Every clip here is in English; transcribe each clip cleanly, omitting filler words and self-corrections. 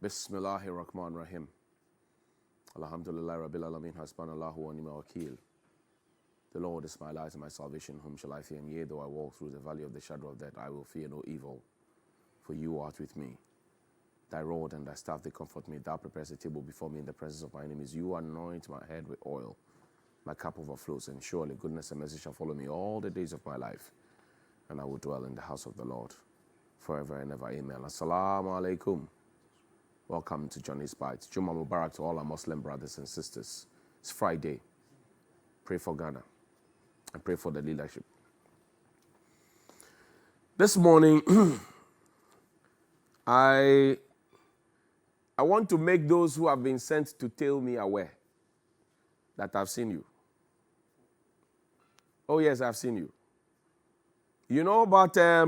Bismillahir Rahmanir Rahim. Alhamdulillah Rabbil Alameen Hasbunallahu wa ni'mal wakeel. The Lord is my light and my salvation. Whom shall I fear? Yea, though I walk through the valley of the shadow of death, I will fear no evil. For you art with me. Thy rod and thy staff, they comfort me. Thou preparest a table before me in the presence of my enemies. You anoint my head with oil. My cup overflows, and surely goodness and mercy shall follow me all the days of my life. And I will dwell in the house of the Lord forever and ever. Amen. Assalamu alaikum. Welcome to Johnny's Bites. Juma Mubarak to all our Muslim brothers and sisters. It's Friday. Pray for Ghana and pray for the leadership. This morning, I want to make those who have been sent to tell me aware that I've seen you. Oh yes, I've seen you. You know, about a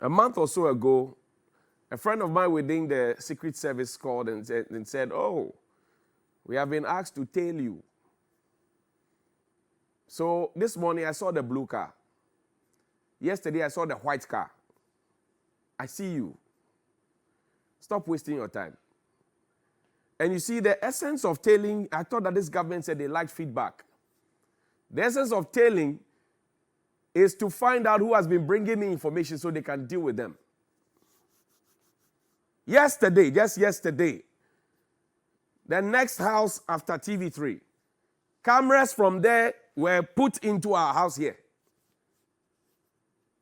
month or so ago, a friend of mine within the Secret Service called and said, oh, we have been asked to tail you. So this morning I saw the blue car. Yesterday I saw the white car. I see you. Stop wasting your time. And you see, the essence of tailing, I thought that this government said they like feedback. The essence of tailing is to find out who has been bringing me information so they can deal with them. Yesterday, just yesterday, the next house after TV3, cameras from there were put into our house here.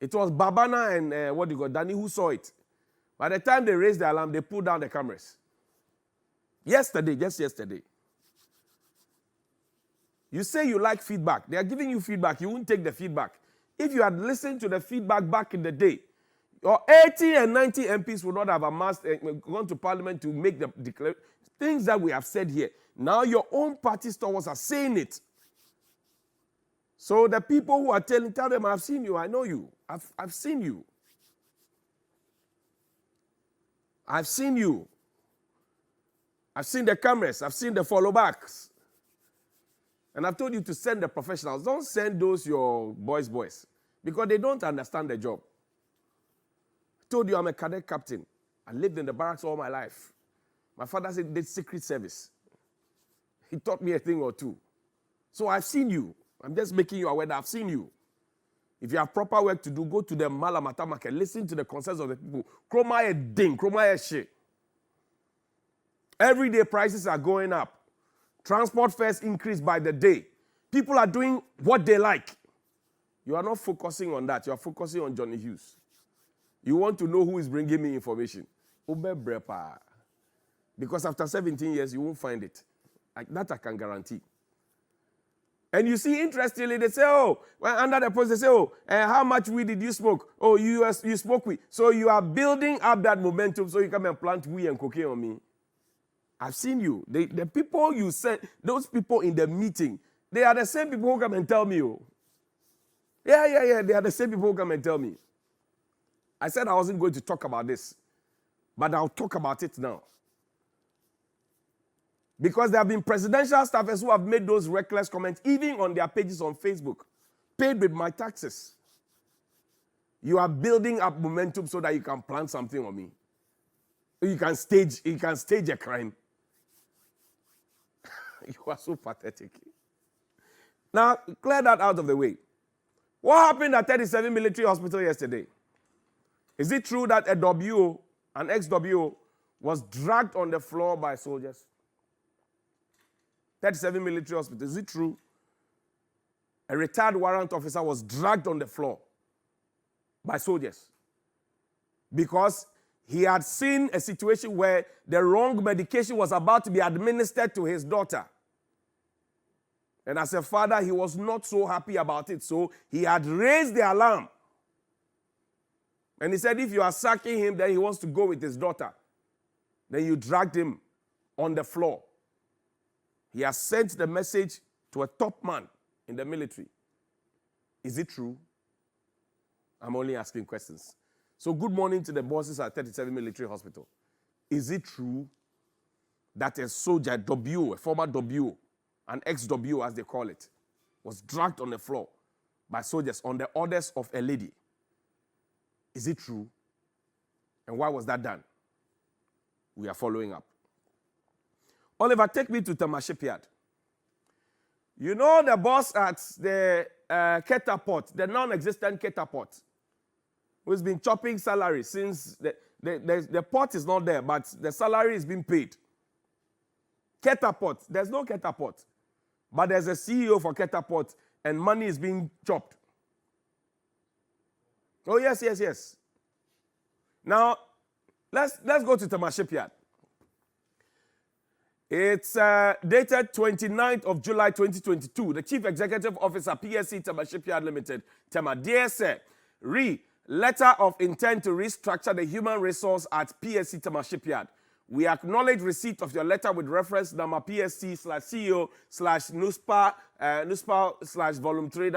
It was Babana and Danny who saw it. By the time they raised the alarm, they pulled down the cameras. Yesterday, just yesterday. You say you like feedback. They are giving you feedback. You won't take the feedback. If you had listened to the feedback back in the day, your 80 and 90 MPs would not have gone to Parliament to make the declaration. Things that we have said here. Now your own party stalwarts are saying it. So the people who are tell them, I've seen you, I know you. I've seen you. I've seen you. I've seen the cameras. I've seen the follow-backs. And I've told you to send the professionals. Don't send those your boys, because they don't understand the job. I told you I'm a cadet captain. I lived in the barracks all my life. My father said did Secret Service. He taught me a thing or two. So I've seen you. I'm just making you aware that I've seen you. If you have proper work to do, go to the Malamata market. Listen to the concerns of the people. Kroma a ding, kroma a shit. Everyday prices are going up. Transport fares increase by the day. People are doing what they like. You are not focusing on that. You are focusing on Johnny Hughes. You want to know who is bringing me information. Because after 17 years, you won't find it. That I can guarantee. And you see, interestingly, they say, oh, well, under the post, they say, oh, how much weed did you smoke? Oh, you smoke weed. So you are building up that momentum so you come and plant weed and cocaine on me. I've seen you. The people you sent, those people in the meeting, they are the same people who come and tell me. Oh. Yeah. They are the same people who come and tell me. I said I wasn't going to talk about this, but I'll talk about it now. Because there have been presidential staffers who have made those reckless comments, even on their pages on Facebook, paid with my taxes. You are building up momentum so that you can plant something on me. You can stage a crime. You are so pathetic. Now, clear that out of the way. What happened at 37 Military Hospital yesterday? Is it true that an ex-WO, was dragged on the floor by soldiers? 37 Military Hospital, is it true? A retired warrant officer was dragged on the floor by soldiers because he had seen a situation where the wrong medication was about to be administered to his daughter. And as a father, he was not so happy about it, so he had raised the alarm. And he said, if you are sacking him, then he wants to go with his daughter. Then you dragged him on the floor. He has sent the message to a top man in the military. Is it true? I'm only asking questions. So good morning to the bosses at 37 Military Hospital. Is it true that a soldier, a former W, an ex-W as they call it, was dragged on the floor by soldiers on the orders of a lady? Is it true? And why was that done? We are following up. Oliver, take me to Tema Shipyard. You know the boss at the Ketaport, the non-existent Ketaport, who's been chopping salary since the port is not there, but the salary is being paid. Ketaport, there's no Ketaport, but there's a CEO for Ketaport, and money is being chopped. Oh, yes, yes, yes. Now, let's go to Tema Shipyard. It's dated 29th of July 2022. The Chief Executive Officer, PSC Tema Shipyard Limited, Tema, dear sir, letter of intent to restructure the human resource at PSC Tema Shipyard. We acknowledge receipt of your letter with reference number PSC/CEO/NUSPA/volume 3,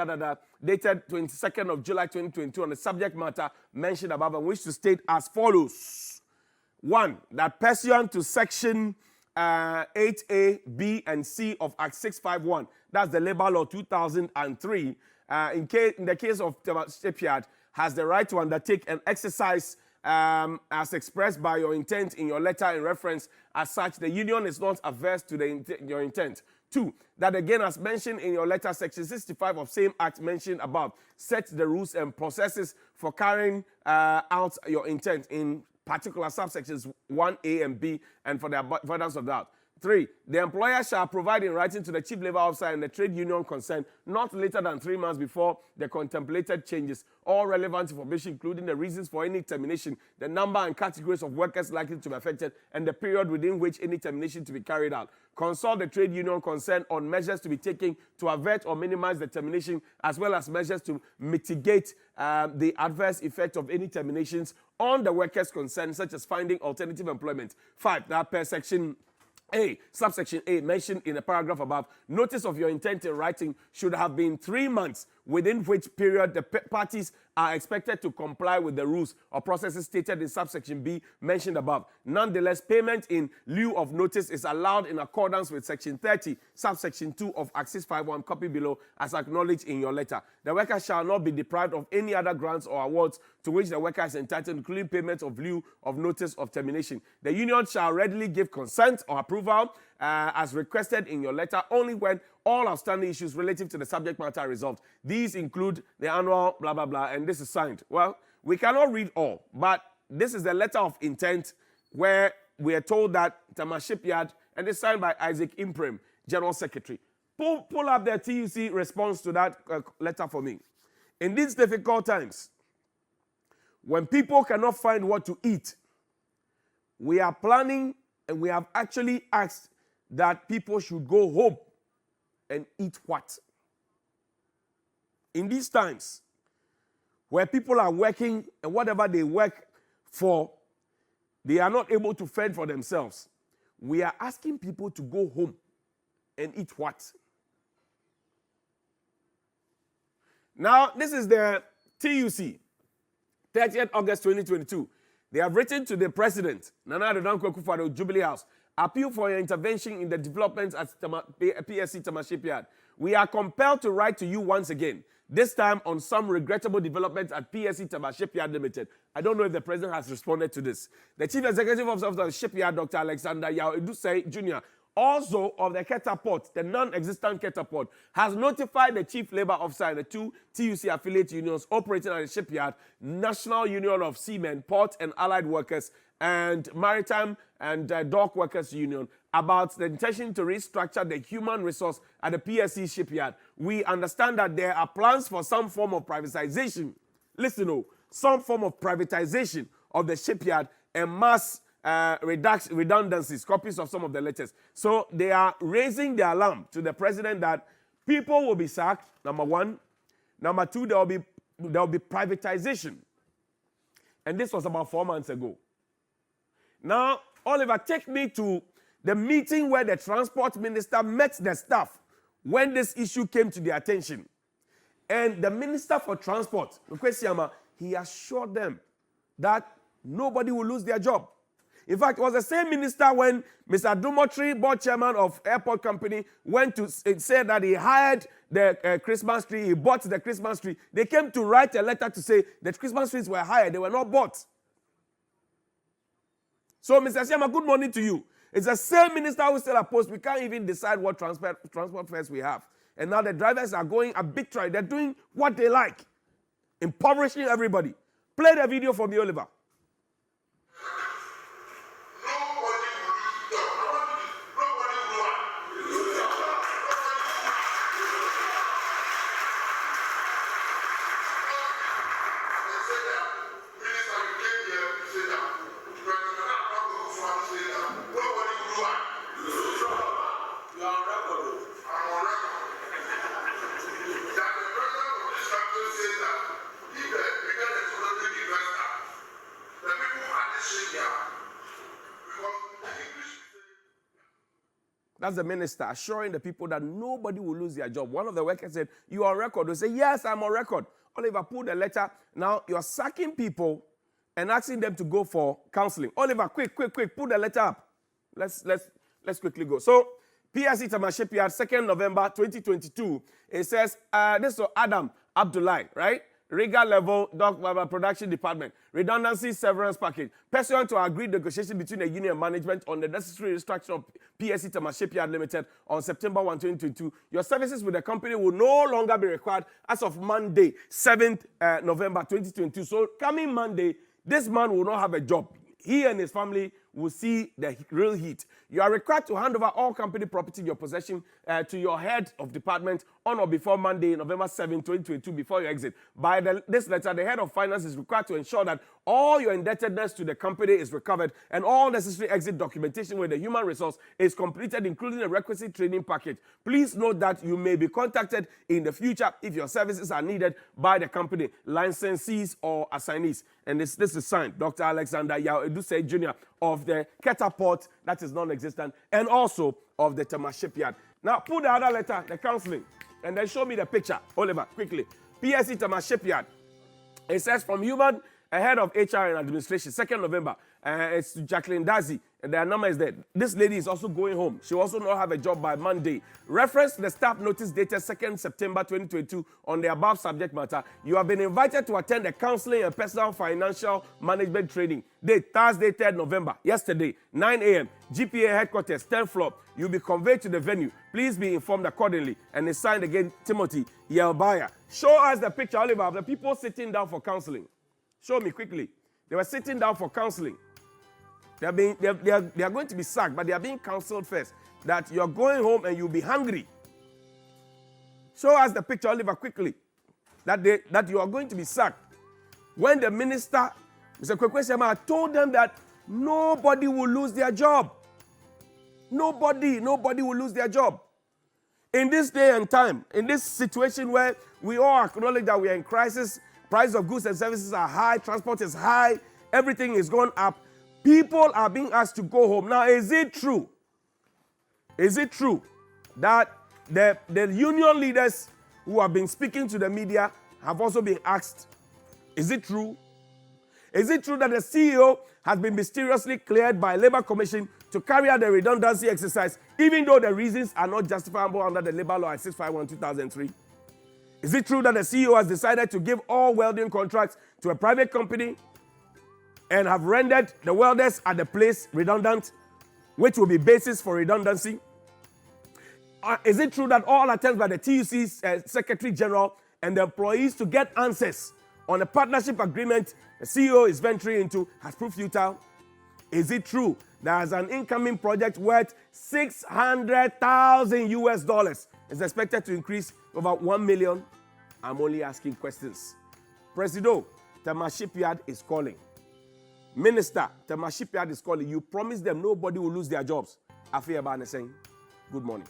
dated 22nd of July 2022 on the subject matter mentioned above, and wish to state as follows. 1. That pursuant to section 8A, B, and C of Act 651, that's the Labor Law 2003, in the case of Tema Shipyard, has the right to undertake an exercise as expressed by your intent in your letter in reference. As such, the union is not averse to your intent. 2. That again, as mentioned in your letter, section 65 of same act mentioned above sets the rules and processes for carrying out your intent in particular subsections 1A and B, and for the avoidance of doubt. 3. The employer shall provide in writing to the chief labor officer and the trade union concerned not later than 3 months before the contemplated changes all relevant information, including the reasons for any termination, the number and categories of workers likely to be affected, and the period within which any termination to be carried out. Consult the trade union concerned on measures to be taken to avert or minimize the termination, as well as measures to mitigate the adverse effect of any terminations on the workers concerned, such as finding alternative employment. 5. That per section A, subsection A, mentioned in the paragraph above, notice of your intent in writing should have been 3 months, within which period the parties are expected to comply with the rules or processes stated in subsection B mentioned above. Nonetheless, payment in lieu of notice is allowed in accordance with section 30, subsection 2 of Act 651, copy below, as acknowledged in your letter. The worker shall not be deprived of any other grants or awards to which the worker is entitled, including payment of lieu of notice of termination. The union shall readily give consent or approval as requested in your letter only when all outstanding issues relative to the subject matter are resolved. These include the annual blah, blah, blah, and this is signed. Well, we cannot read all, but this is the letter of intent where we are told that Tema Shipyard, and it's signed by Isaac Imprem, General Secretary. Pull up the TUC response to that letter for me. In these difficult times, when people cannot find what to eat, we are planning and we have actually asked that people should go home and eat what? In these times, where people are working and whatever they work for, they are not able to fend for themselves. We are asking people to go home and eat what? Now, this is the TUC, 30th August 2022. They have written to the President, Nana Addo Dankwa Akufo-Addo, Jubilee House, appeal for your intervention in the developments at PSC Tema Shipyard. We are compelled to write to you once again, this time on some regrettable developments at PSC Tema Shipyard Limited. I don't know if the President has responded to this. The Chief Executive Officer of the shipyard, Dr. Alexander Yao Edusei Jr., also of the Ketaport, the non-existent Ketaport, has notified the Chief Labor Officer and the 2 TUC affiliate unions operating at the shipyard, National Union of Seamen, Port and Allied Workers, and Maritime and Dock Workers Union, about the intention to restructure the human resource at the PSC shipyard. We understand that there are plans for some form of privatization. Listen, some form of privatization of the shipyard and mass redundancies, copies of some of the letters. So they are raising the alarm to the President that people will be sacked, number 1. Number 2, there will be privatization. And this was about 4 months ago. Now, Oliver, take me to the meeting where the transport minister met the staff when this issue came to their attention. And the Minister for Transport, he assured them that nobody will lose their job. In fact, it was the same minister when Mr. Dumotri, board chairman of airport company, went to say that he hired the Christmas tree, he bought the Christmas tree. They came to write a letter to say that Christmas trees were hired, they were not bought. So, Mr. Siama, good morning to you. It's the same minister who still opposed. We can't even decide what transport fares we have. And now the drivers are going arbitrary. They're doing what they like, impoverishing everybody. Play the video for me, Oliver. That's the minister assuring the people that nobody will lose their job. One of the workers said, "You are on record." They say, "Yes, I'm on record." Oliver, pull the letter. Now you're sacking people and asking them to go for counseling. Oliver, quick, pull the letter up. Let's quickly go. So, PSC Tema Shipyard, 2nd November 2022. It says, this is Adam Abdullahi, right? Riga level dock production department. Redundancy severance package. Pursuant to our agreed negotiation between the union and management on the necessary restructure of PSC Tema Shipyard Limited on September 1, 2022, your services with the company will no longer be required as of Monday, 7th November 2022. So coming Monday, this man will not have a job. He and his family will see the real heat. You are required to hand over all company property in your possession to your head of department on or before Monday, November 7, 2022, before you exit. By this letter, the head of finance is required to ensure that all your indebtedness to the company is recovered and all necessary exit documentation with the human resource is completed, including a requisite training package. Please note that you may be contacted in the future if your services are needed by the company, licensees or assignees. And this is signed, Dr. Alexander Yao Eduse Jr. of the Catapult, that is non-existent, and also of the Tema Shipyard. Now, put the other letter, the counseling, and then show me the picture. Oliver, quickly. PSC Tema Shipyard. It says from human head of HR and administration, 2nd November. It's Jacqueline Dazi, and their number is there. This lady is also going home. She will also not have a job by Monday. Reference the staff notice dated 2nd September 2022 on the above subject matter. You have been invited to attend the counseling and personal financial management training. Date, Thursday, 3rd November, yesterday, 9 a.m., GPA headquarters, 10th floor. You'll be conveyed to the venue. Please be informed accordingly. And it's signed again, Timothy Yelbaya. Show us the picture, Oliver, of the people sitting down for counseling. Show me quickly. They were sitting down for counseling. They are going to be sacked, but they are being counseled first. That you're going home and you'll be hungry. Show us the picture, Oliver, quickly. That you are going to be sacked. When the minister, Mr. Kwekwe Sema, told them that nobody will lose their job. Nobody will lose their job. In this day and time, in this situation where we all acknowledge that we are in crisis, price of goods and services are high, transport is high, everything is going up, people are being asked to go home. Now, is it true? Is it true that the union leaders who have been speaking to the media have also been asked? Is it true? Is it true that the CEO has been mysteriously cleared by Labour Commission to carry out the redundancy exercise, even though the reasons are not justifiable under the Labour Law at 651/2003? Is it true that the CEO has decided to give all welding contracts to a private company and have rendered the welders at the place redundant, which will be basis for redundancy? Is it true that all attempts by the TUC's Secretary General and the employees to get answers on a partnership agreement the CEO is venturing into has proved futile? Is it true that as an incoming project worth $600,000 is expected to increase over 1 million? I'm only asking questions. Presido, Tema Shipyard is calling. Minister, Tema Shipyard is calling. You promised them nobody will lose their jobs. Afia Bane saying, good morning.